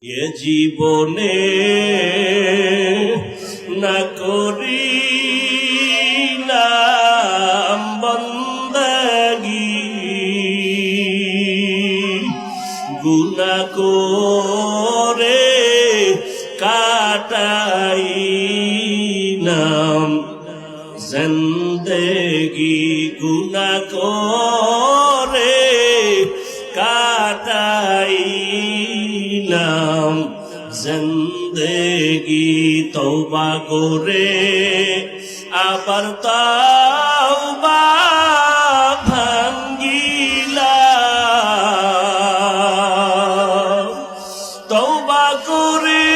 এ জীবনে না করিলাম বন্দেগী, গুনাহ করে কাটাইলাম জিন্দেগি, গুনাহ করে কাটাইলাম জিন্দেগি। তওবা করে আবার তওবা ভাঙ্গিলাম, তওবা করে